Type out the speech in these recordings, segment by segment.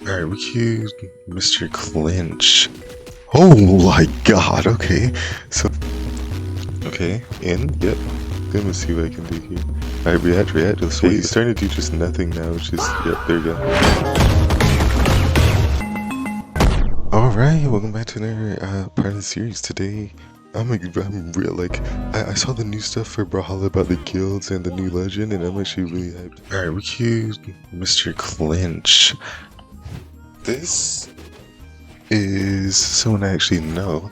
Alright, we queued Mr. Clinch. Oh my god, okay. So, okay, in, yep. Then we'll see what I can do here. Alright, react, let's wait. He's starting to do just nothing now, which is, yep, there we go. Alright, welcome back to another part of the series. Today, I'm real, like, I saw the new stuff for Brawlhalla about the guilds and the new legend, and I'm actually really hyped. Alright, we queued Mr. Clinch. This is someone I actually know,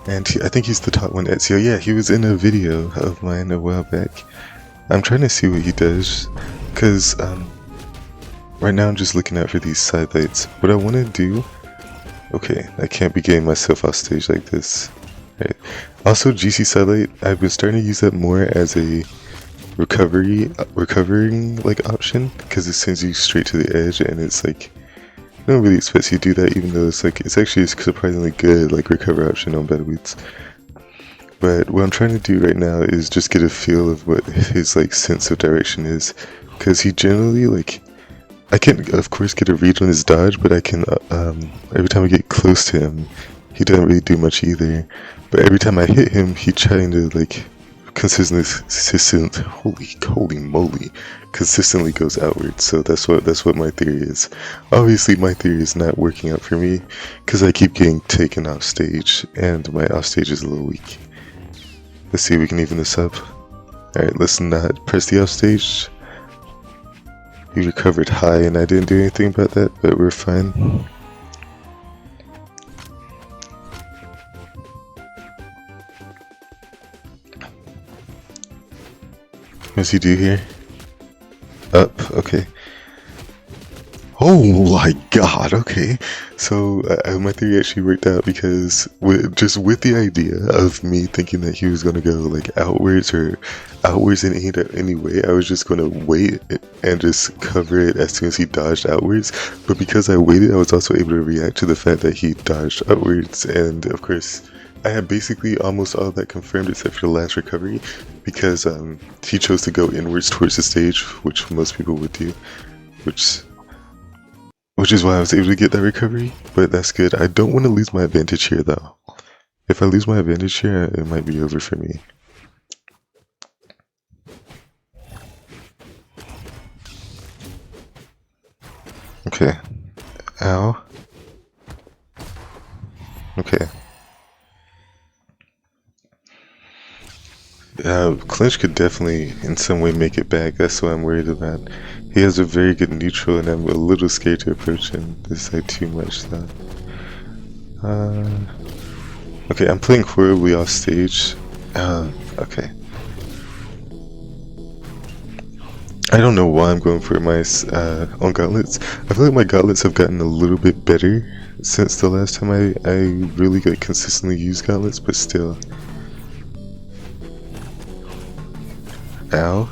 and I think he's the top one at Tezca. Yeah, he was in a video of mine a while back. I'm trying to see what he does, because right now I'm just looking out for these side lights. What I want to do... Okay, I can't be getting myself off stage like this. Right. Also, GC satellite, I've been starting to use that more as a recovering like option, because it sends you straight to the edge, and it's like, I don't really expect you to do that, even though it's like, it's actually a surprisingly good like recover option on battle beats. But what I'm trying to do right now is just get a feel of what his like sense of direction is, because he generally like, I can of course get a read on his dodge, but I can every time I get close to him, he doesn't really do much either. But every time I hit him, he trying to like holy moly, consistently goes outwards. So that's what my theory is. Obviously my theory is not working out for me, because I keep getting taken off stage, and my off stage is a little weak. Let's see if we can even this up. Alright, let's not press the off stage. He recovered high, and I didn't do anything about that, but we're fine. What's he do here? Up, okay. Oh my god, okay. So my theory actually worked out, because with the idea of me thinking that he was going to go like outwards in any way, I was just going to wait and just cover it as soon as he dodged outwards. But because I waited, I was also able to react to the fact that he dodged outwards, and of course I had basically almost all of that confirmed except for the last recovery, because he chose to go inwards towards the stage, which most people would do, which is why I was able to get that recovery. But that's good. I don't want to lose my advantage here though. If I lose my advantage here, it might be over for me. Okay. Ow. Okay. Clinch could definitely in some way make it back. That's what I'm worried about. He has a very good neutral, and I'm a little scared to approach him this side too much though. Okay, I'm playing horribly off stage. Okay. I don't know why I'm going for my on gauntlets. I feel like my gauntlets have gotten a little bit better since the last time I really consistently used gauntlets, but still. Ow.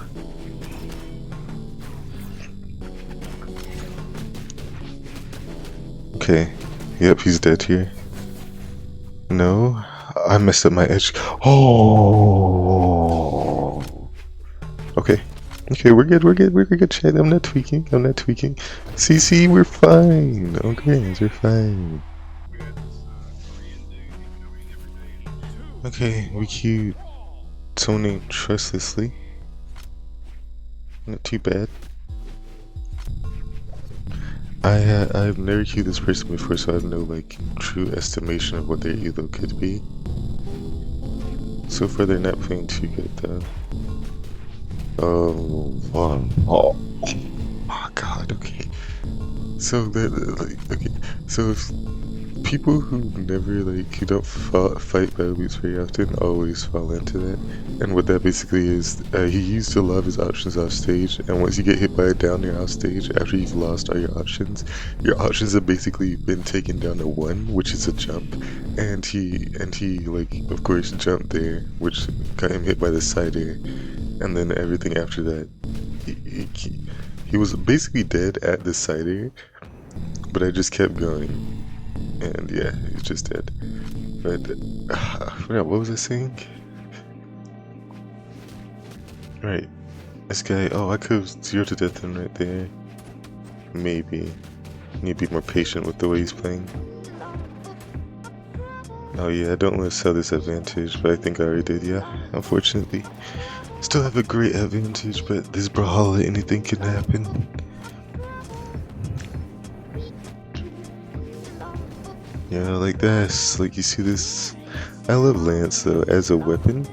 Okay. Yep, he's dead here. No, I messed up my edge. Oh. Okay. Okay, we're good, chat. I'm not tweaking. CC, we're fine. Okay, we're fine. Okay, we queued someone named Trustlessly. Not too bad. I've never queued this person before, so I have no like true estimation of what their elo could be. So far they're not playing too good though. Oh god, okay. So so if people who who don't fight battle beats very often always fall into that. And what that basically is, he used a lot of his options off stage, and once you get hit by a down air off stage, after you've lost all your options have basically been taken down to 1, which is a jump, and he like of course jumped there, which got him hit by the side air, and then everything after that, he was basically dead at the side air, but I just kept going. And yeah, he's just dead. But what was I saying? Right, this guy. Oh, I could have 0 to death him right there. Maybe. Need to be more patient with the way he's playing. Oh yeah, I don't want to sell this advantage, but I think I already did, yeah, unfortunately. Still have a great advantage, but this Brawlhalla, anything can happen. Yeah, like this, like you see this. I love Lance though, as a weapon.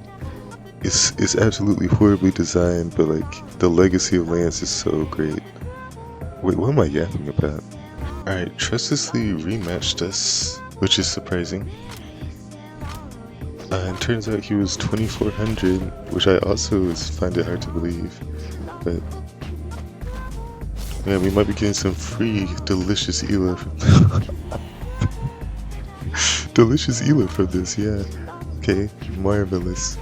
It's absolutely horribly designed, but like, the legacy of Lance is so great. Wait, what am I yapping about? Alright, Trustlessly rematched us, which is surprising. And turns out he was 2400, which I also find it hard to believe. But yeah, we might be getting some free delicious Ela from delicious Ela from this, yeah. Okay, marvelous.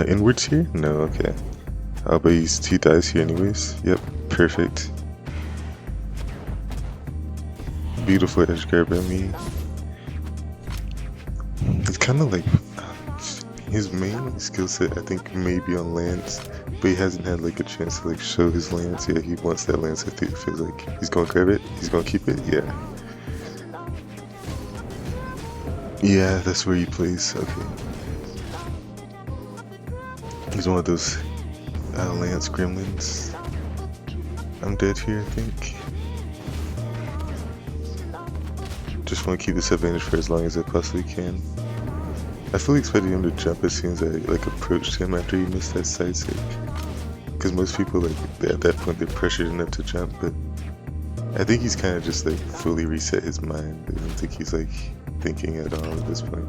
Inwards here? No, okay. Oh, but he dies here anyways. Yep, perfect. Beautiful edge guard by me. It's kind of like his main skill set, I think, maybe on Lance, but he hasn't had like a chance to like show his Lance. Yeah, he wants that Lance. I think it feels like he's gonna grab it. He's gonna keep it. Yeah. Yeah, that's where he plays. Okay. He's one of those Lance gremlins. I'm dead here, I think. Just want to keep this advantage for as long as I possibly can. I fully expected him to jump as soon as I like approached him after he missed that side stick. Because most people like at that point they're pressured enough to jump, but I think he's kind of just like fully reset his mind. I don't think he's like thinking at all at this point.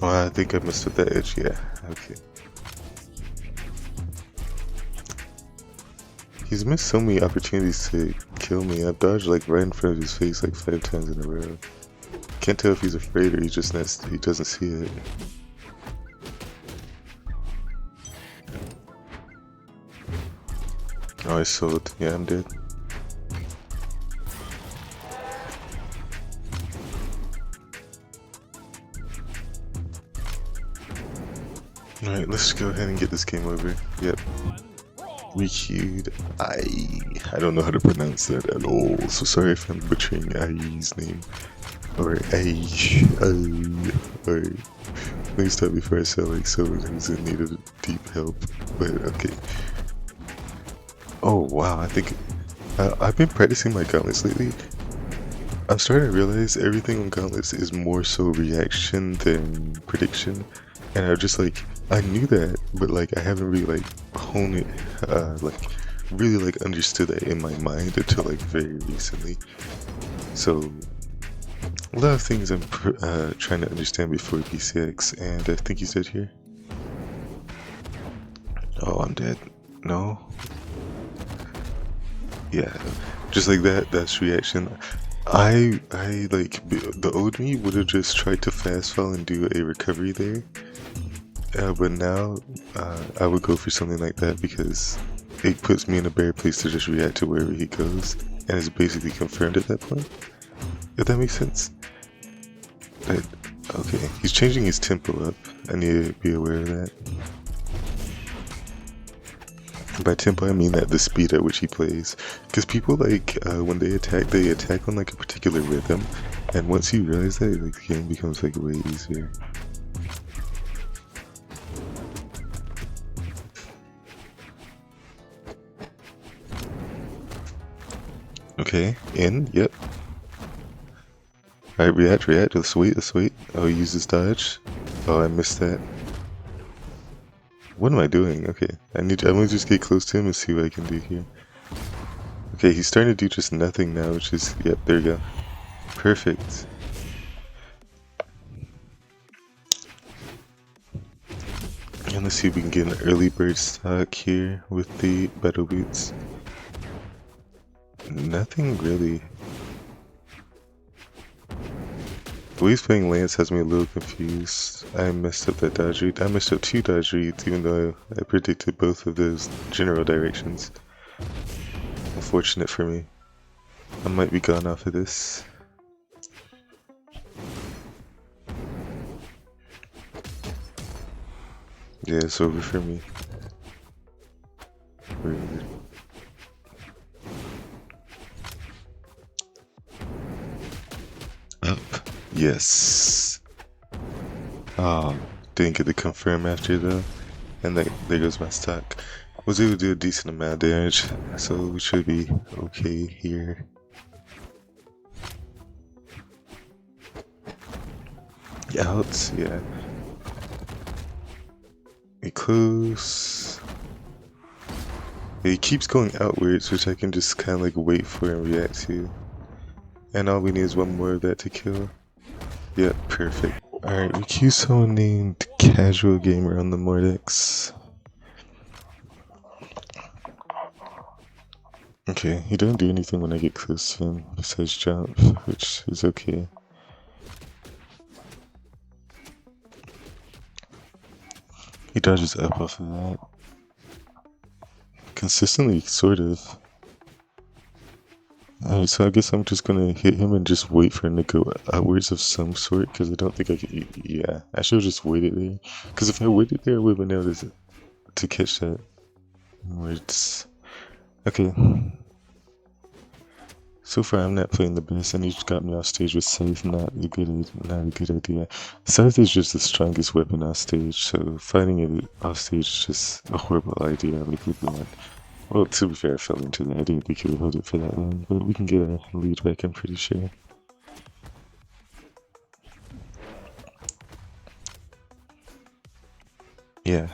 Oh, I think I messed up that edge, yeah, okay. He's missed so many opportunities to kill me. I've dodged like right in front of his face like 5 times in a row. Can't tell if he's afraid or he doesn't see it. Oh, I sold. Yeah, I'm dead. Alright, let's go ahead and get this game over. Yep. Requeued. I don't know how to pronounce that at all, so sorry if I'm butchering Ai's name. Or Alright. Let me stop before I sound like someone who's in need of deep help. But okay. Oh wow, I think I've been practicing my gauntlets lately. I'm starting to realize everything on gauntlets is more so reaction than prediction. And I just like, I knew that, but like I haven't really like honed it, like really like understood that in my mind until like very recently. So a lot of things I'm trying to understand before BCX, and I think he's dead here. Oh, I'm dead. No. Yeah, just like that. That's reaction. I like the old me would have just tried to fast fall and do a recovery there. But now, I would go for something like that because it puts me in a better place to just react to wherever he goes, and it's basically confirmed at that point. If that makes sense. But, okay, he's changing his tempo up. I need to be aware of that. By tempo, I mean that the speed at which he plays. Because people like, when they attack on like a particular rhythm, and once you realize that, like, the game becomes like way easier. Okay, in, yep. Alright, react, let's wait. Oh, he uses dodge. Oh, I missed that. What am I doing? Okay, I'm gonna just get close to him and see what I can do here. Okay, he's starting to do just nothing now, which is, yep, there we go. Perfect. And let's see if we can get an early bird stock here with the battle boots. Nothing really. The way he's playing Lance has me a little confused. I messed up that dodge read. I messed up 2 dodge reads, even though I predicted both of those general directions. Unfortunate for me. I might be gone off of this. Yeah, it's over for me. Up. Yes. Oh, didn't get to confirm after though. And there goes my stock. Was able to do a decent amount of damage, so we should be okay here. Out, yeah. Be close. He keeps going outwards, which I can just kind of like wait for and react to. And all we need is one more of that to kill. Yep, perfect. Alright, we queue someone named Casual Gamer on the Mordex. Okay, he doesn't do anything when I get close to him besides jump, which is okay. He dodges up off of that. Consistently, sort of. Alright, so I guess I'm just gonna hit him and just wait for him to go outwards of some sort, because I don't think I could. Yeah, I should have just waited there. Because if I waited there, I would have been able to catch that. Words. Okay. So far, I'm not playing the best, and he's got me off stage with scythe. Not a good idea. Scythe is just the strongest weapon off stage, so fighting it off stage is just a horrible idea. Like we want. Well, to be fair, I fell into that. I didn't think he would hold it for that long, but we can get a lead back, I'm pretty sure. Yeah.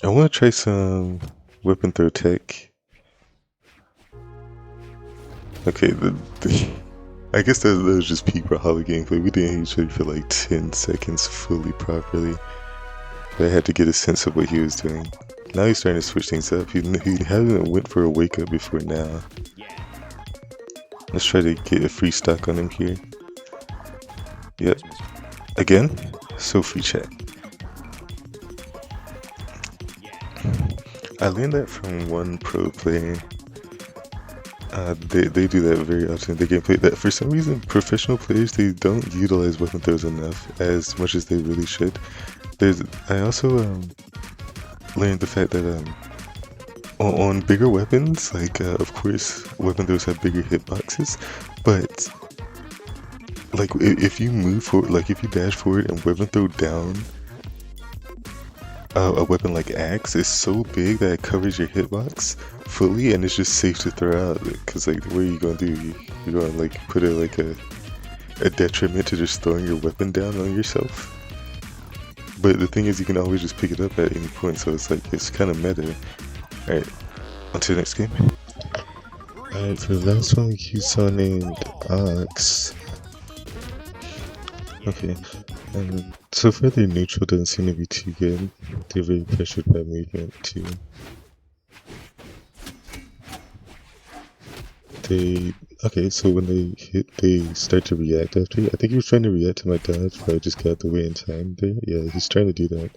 I want to try some weapon throw tech. Okay, I guess that was just peak Brawlhalla gameplay. We didn't hit each other for like 10 seconds fully properly. But I had to get a sense of what he was doing. Now he's starting to switch things up. He hasn't went for a wake up before now. Let's try to get a free stock on him here. Yep. Again? So free chat. I learned that from one pro player. They do that very often. They gameplay that for some reason professional players, they don't utilize weapon throws enough as much as they really should. I also learned the fact that on bigger weapons, like of course weapon throws have bigger hitboxes, but like if you move forward, like if you dash forward and weapon throw down a weapon like axe is so big that it covers your hitbox fully, and it's just safe to throw out. Because like, what are you gonna do? You're gonna like put it like a detriment to just throwing your weapon down on yourself. But the thing is, you can always just pick it up at any point, so it's like it's kind of meta. All right, on to the next game. All right, for the last one, we queued someone named Ox. Okay. So far their neutral doesn't seem to be too good. They're very pressured by movement too. Okay, so when they hit, they start to react after. I think he was trying to react to my dodge, but I just got the way in time there. Yeah, he's trying to do that.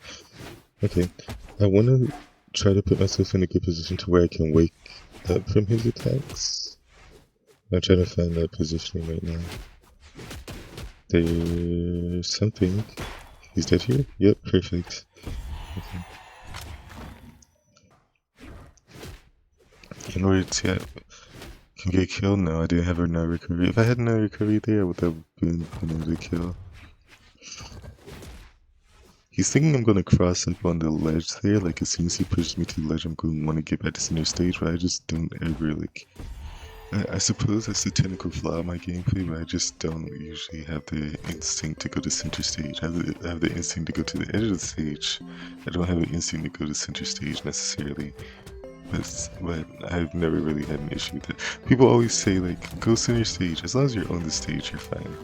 Okay, I want to try to put myself in a good position to where I can wake up from his attacks. I'm trying to find that positioning right now. There's something. He's dead here? Yep, perfect. Okay. In order to can get killed? No, I didn't have a no recovery. If I had no recovery there, I would have been able to kill. He's thinking I'm gonna cross up on the ledge there, like as soon as he pushes me to the ledge, I'm going to want to get back to center stage, but I just don't ever like. I suppose that's the technical flaw of my gameplay, but I just don't usually have the instinct to go to center stage. I have the instinct to go to the edge of the stage. I don't have an instinct to go to center stage necessarily. But I've never really had an issue with it. People always say, like, go center stage. As long as you're on the stage, you're fine.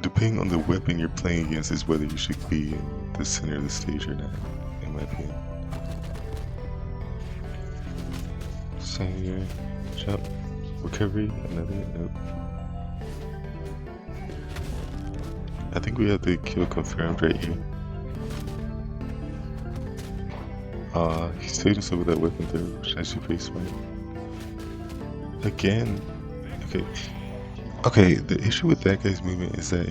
Depending on the weapon you're playing against is whether you should be in the center of the stage or not, in my opinion. Singer, jump, recovery, another, nope. I think we have the kill confirmed right here. He saved us over that weapon throw, which is actually pretty smart. Again, okay, the issue with that guy's movement is that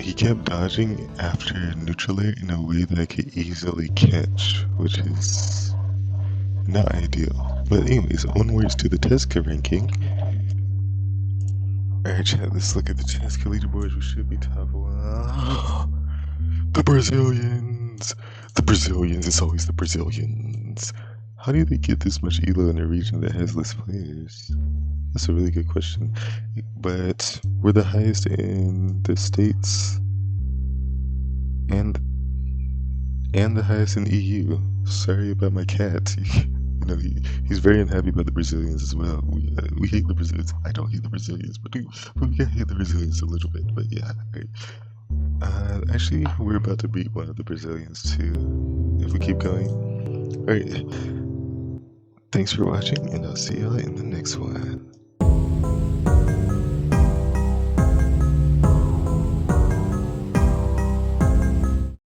he kept dodging after neutral air in a way that I could easily catch, which is not ideal. But anyways, onwards to the Tezca ranking. Alright chat, let's look at the Tezca leaderboards. We should be top 1. The Brazilians! The Brazilians, it's always the Brazilians. How do they get this much elo in a region that has less players? That's a really good question. But we're the highest in the States and the highest in EU. Sorry about my cat. You know, he's very unhappy about the Brazilians as well. We hate the Brazilians. I don't hate the Brazilians, but we can hate the Brazilians a little bit. But yeah, right. Actually, we're about to beat one of the Brazilians too, if we keep going. Alright, thanks for watching, and I'll see y'all in the next one.